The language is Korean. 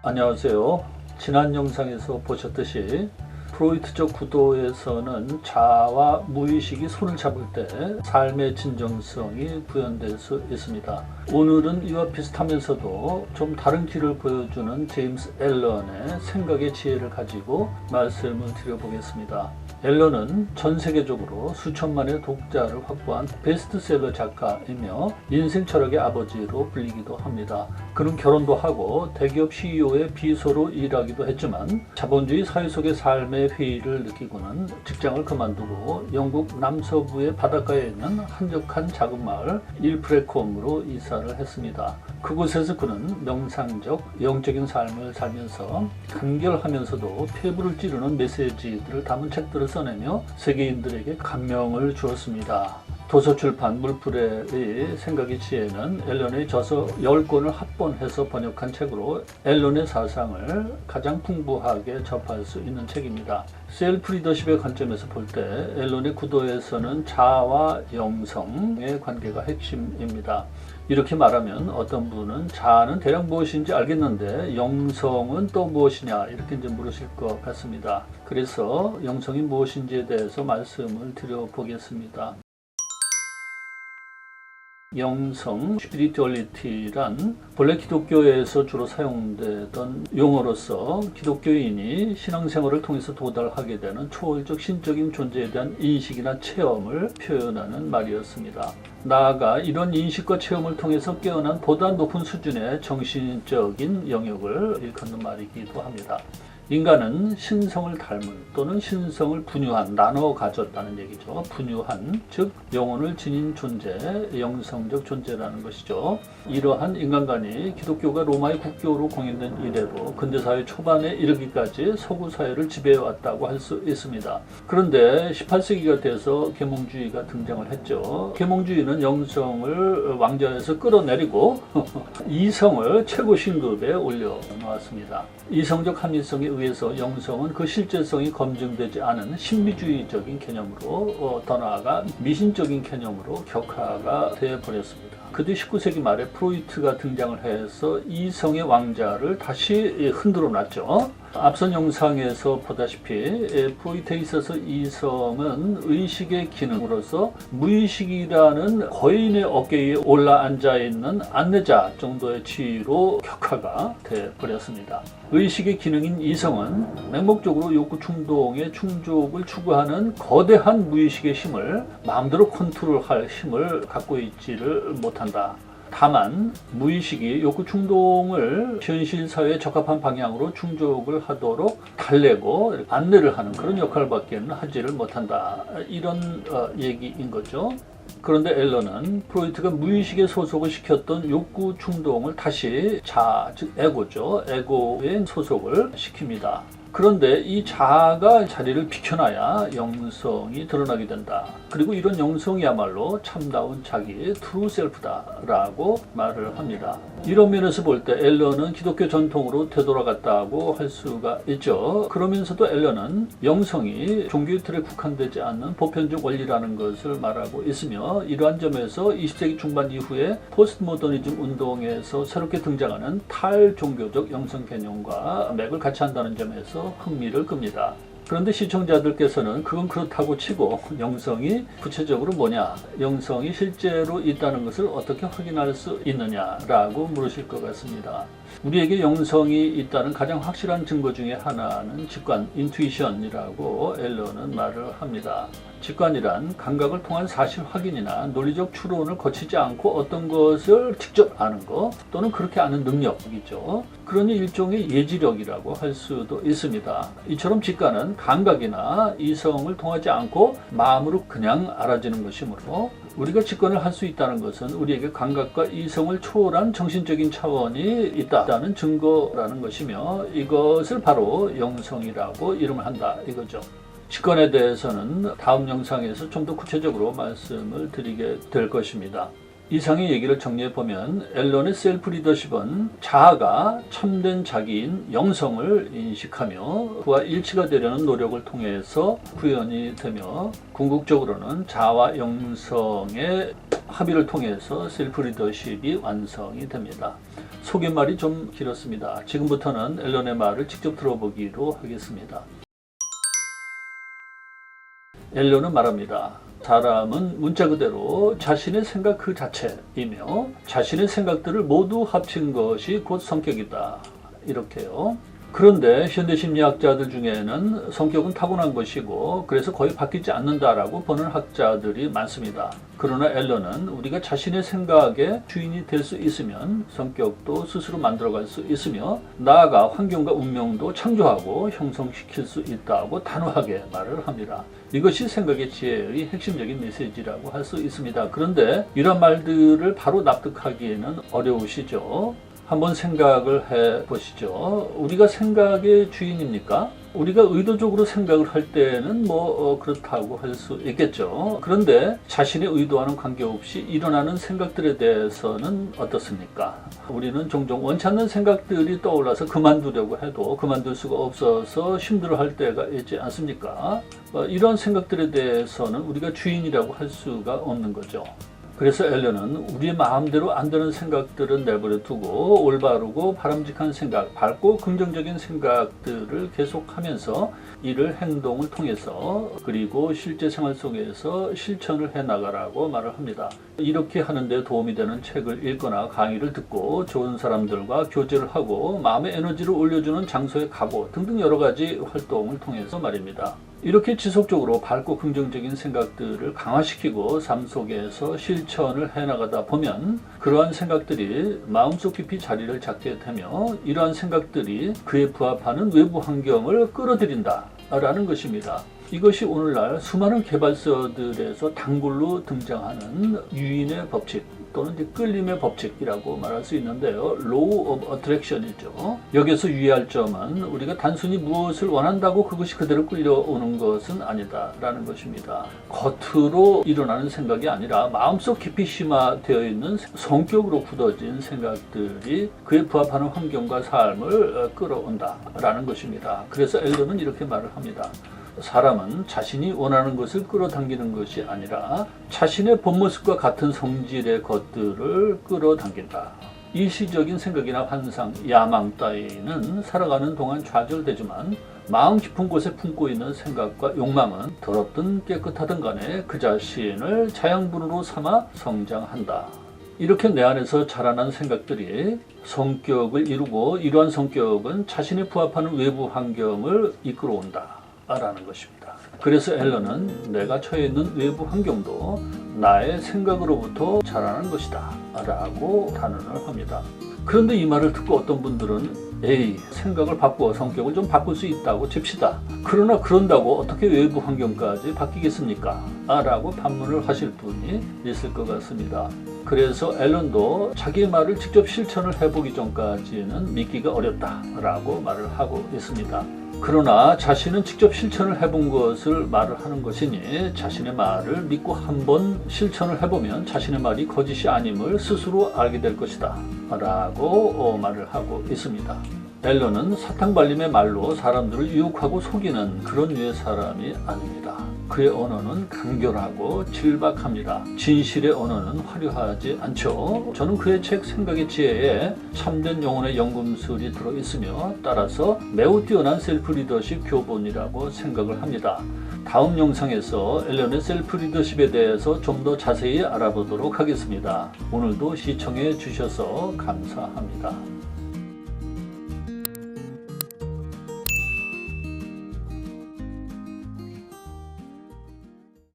안녕하세요. 지난 영상에서 보셨듯이 프로이트적 구도에서는 자아와 무의식이 손을 잡을 때 삶의 진정성이 구현될 수 있습니다. 오늘은 이와 비슷하면서도 좀 다른 길을 보여주는 제임스 앨런의 생각의 지혜를 가지고 말씀을 드려보겠습니다. 앨런은 전 세계적으로 수천만의 독자를 확보한 베스트셀러 작가이며 인생 철학의 아버지로 불리기도 합니다. 그는 결혼도 하고 대기업 CEO의 비서로 일하기도 했지만 자본주의 사회 속의 삶의 회의를 느끼고는 직장을 그만두고 영국 남서부의 바닷가에 있는 한적한 작은 마을 일프레콤으로 이사를 했습니다. 그곳에서 그는 명상적, 영적인 삶을 살면서 간결하면서도 폐부를 찌르는 메시지들을 담은 책들을 써내며 세계인들에게 감명을 주었습니다. 도서출판 물풀의 생각의 지혜는 앨런의 저서 10권을 합본해서 번역한 책으로 앨런의 사상을 가장 풍부하게 접할 수 있는 책입니다. 셀프 리더십의 관점에서 볼 때 앨런의 구도에서는 자아와 영성의 관계가 핵심입니다. 이렇게 말하면 어떤 분은 자아는 대략 무엇인지 알겠는데 영성은 또 무엇이냐 이렇게 이제 물으실 것 같습니다. 그래서 영성이 무엇인지에 대해서 말씀을 드려보겠습니다. 영성, 스피리추얼리티란 본래 기독교에서 주로 사용되던 용어로서 기독교인이 신앙생활을 통해서 도달하게 되는 초월적 신적인 존재에 대한 인식이나 체험을 표현하는 말이었습니다. 나아가 이런 인식과 체험을 통해서 깨어난 보다 높은 수준의 정신적인 영역을 일컫는 말이기도 합니다. 인간은 신성을 닮은 또는 신성을 분유한, 나눠 가졌다는 얘기죠. 분유한, 즉 영혼을 지닌 존재, 영성적 존재라는 것이죠. 이러한 인간관이 기독교가 로마의 국교로 공인된 이래로 근대사회 초반에 이르기까지 서구 사회를 지배해왔다고 할 수 있습니다. 그런데 18세기가 돼서 계몽주의가 등장을 했죠. 계몽주의는 영성을 왕좌에서 끌어내리고 이성을 최고 신급에 올려놓았습니다. 이성적 합리성에 의해서 영성은 그 실제성이 검증되지 않은 신비주의적인 개념으로 더 나아가 미신적인 개념으로 격화가 되어버렸습니다. 그 뒤 19세기 말에 프로이트가 등장을 해서 이성의 왕자를 다시 흔들어 놨죠. 앞선 영상에서 보다시피 프로이트에 있어서 이성은 의식의 기능으로서 무의식이라는 거인의 어깨에 올라앉아 있는 안내자 정도의 지위로 격화가 되어버렸습니다. 의식의 기능인 이성은 맹목적으로 욕구 충동의 충족을 추구하는 거대한 무의식의 힘을 마음대로 컨트롤할 힘을 갖고 있지를 못한다. 다만 무의식이 욕구 충동을 현실 사회에 적합한 방향으로 충족을 하도록 달래고 안내를 하는 그런 역할밖에는 하지를 못한다. 이런 얘기인 거죠. 그런데 앨런은 프로이트가 무의식에 소속을 시켰던 욕구 충동을 다시 자아, 즉 에고죠. 에고에 소속을 시킵니다. 그런데 이 자아가 자리를 비켜놔야 영성이 드러나게 된다. 그리고 이런 영성이야말로 참다운 자기의 트루 셀프다라고 말을 합니다. 이런 면에서 볼 때 앨런은 기독교 전통으로 되돌아갔다고 할 수가 있죠. 그러면서도 앨런은 영성이 종교의 틀에 국한되지 않는 보편적 원리라는 것을 말하고 있으며 이러한 점에서 20세기 중반 이후에 포스트 모더니즘 운동에서 새롭게 등장하는 탈종교적 영성 개념과 맥을 같이 한다는 점에서 흥미를 끕니다. 그런데 시청자들께서는 그건 그렇다고 치고 영성이 구체적으로 뭐냐, 영성이 실제로 있다는 것을 어떻게 확인할 수 있느냐라고 물으실 것 같습니다. 우리에게 영성이 있다는 가장 확실한 증거 중에 하나는 직관, 인투이션이라고 앨런은 말을 합니다. 직관이란 감각을 통한 사실 확인이나 논리적 추론을 거치지 않고 어떤 것을 직접 아는 것 또는 그렇게 아는 능력이죠. 그러니 일종의 예지력이라고 할 수도 있습니다. 이처럼 직관은 감각이나 이성을 통하지 않고 마음으로 그냥 알아지는 것이므로 우리가 직관을 할 수 있다는 것은 우리에게 감각과 이성을 초월한 정신적인 차원이 있다는 증거라는 것이며 이것을 바로 영성이라고 이름을 한다 이거죠. 직관에 대해서는 다음 영상에서 좀 더 구체적으로 말씀을 드리게 될 것입니다. 이상의 얘기를 정리해보면 앨런의 셀프 리더십은 자아가 참된 자기인 영성을 인식하며 그와 일치가 되려는 노력을 통해서 구현이 되며 궁극적으로는 자아와 영성의 합의를 통해서 셀프 리더십이 완성이 됩니다. 소개말이 좀 길었습니다. 지금부터는 앨런의 말을 직접 들어보기로 하겠습니다. 앨런은 말합니다. 사람은 문자 그대로 자신의 생각 그 자체이며 자신의 생각들을 모두 합친 것이 곧 성격이다. 이렇게요. 그런데 현대 심리학자들 중에는 성격은 타고난 것이고 그래서 거의 바뀌지 않는다라고 보는 학자들이 많습니다. 그러나 앨런은 우리가 자신의 생각의 주인이 될 수 있으면 성격도 스스로 만들어갈 수 있으며 나아가 환경과 운명도 창조하고 형성시킬 수 있다고 단호하게 말을 합니다. 이것이 생각의 지혜의 핵심적인 메시지라고 할 수 있습니다. 그런데 이런 말들을 바로 납득하기에는 어려우시죠? 한번 생각을 해 보시죠. 우리가 생각의 주인입니까? 우리가 의도적으로 생각을 할 때는 그렇다고 할 수 있겠죠. 그런데 자신의 의도와는 관계없이 일어나는 생각들에 대해서는 어떻습니까? 우리는 종종 원치 않는 생각들이 떠올라서 그만두려고 해도 그만둘 수가 없어서 힘들어할 때가 있지 않습니까? 이런 생각들에 대해서는 우리가 주인이라고 할 수가 없는 거죠. 그래서 앨런은 우리의 마음대로 안 되는 생각들은 내버려 두고 올바르고 바람직한 생각, 밝고 긍정적인 생각들을 계속하면서 이를 행동을 통해서 그리고 실제 생활 속에서 실천을 해나가라고 말을 합니다. 이렇게 하는 데 도움이 되는 책을 읽거나 강의를 듣고 좋은 사람들과 교제를 하고 마음의 에너지를 올려주는 장소에 가고 등등 여러 가지 활동을 통해서 말입니다. 이렇게 지속적으로 밝고 긍정적인 생각들을 강화시키고 삶 속에서 실천을 해나가다 보면 그러한 생각들이 마음속 깊이 자리를 잡게 되며 이러한 생각들이 그에 부합하는 외부 환경을 끌어들인다 라는 것입니다. 이것이 오늘날 수많은 개발서들에서 단골로 등장하는 유인의 법칙 또는 끌림의 법칙이라고 말할 수 있는데요. Law of Attraction이죠. 여기서 유의할 점은 우리가 단순히 무엇을 원한다고 그것이 그대로 끌려오는 것은 아니다라는 것입니다. 겉으로 일어나는 생각이 아니라 마음속 깊이 심화되어 있는 성격으로 굳어진 생각들이 그에 부합하는 환경과 삶을 끌어온다라는 것입니다. 그래서 앨런은 이렇게 말을 합니다. 사람은 자신이 원하는 것을 끌어당기는 것이 아니라 자신의 본모습과 같은 성질의 것들을 끌어당긴다. 일시적인 생각이나 환상, 야망 따위는 살아가는 동안 좌절되지만 마음 깊은 곳에 품고 있는 생각과 욕망은 더럽든 깨끗하든 간에 그 자신을 자양분으로 삼아 성장한다. 이렇게 내 안에서 자라난 생각들이 성격을 이루고 이러한 성격은 자신에 부합하는 외부 환경을 이끌어온다. 라는 것입니다. 그래서 앨런은 내가 처해 있는 외부 환경도 나의 생각으로부터 자라는 것이다 라고 단언을 합니다. 그런데 이 말을 듣고 어떤 분들은 에이, 생각을 바꾸어 성격을 좀 바꿀 수 있다고 칩시다. 그러나 그런다고 어떻게 외부 환경까지 바뀌겠습니까? 라고 반문을 하실 분이 있을 것 같습니다. 그래서 앨런도 자기의 말을 직접 실천을 해보기 전까지는 믿기가 어렵다라고 말을 하고 있습니다. 그러나 자신은 직접 실천을 해본 것을 말을 하는 것이니 자신의 말을 믿고 한번 실천을 해보면 자신의 말이 거짓이 아님을 스스로 알게 될 것이다 라고 말을 하고 있습니다. 앨런은 사탕발림의 말로 사람들을 유혹하고 속이는 그런 류의 사람이 아닙니다. 그의 언어는 간결하고 질박합니다. 진실의 언어는 화려하지 않죠. 저는 그의 책 생각의 지혜에 참된 영혼의 연금술이 들어있으며 따라서 매우 뛰어난 셀프 리더십 교본이라고 생각을 합니다. 다음 영상에서 앨런의 셀프 리더십에 대해서 좀 더 자세히 알아보도록 하겠습니다. 오늘도 시청해 주셔서 감사합니다.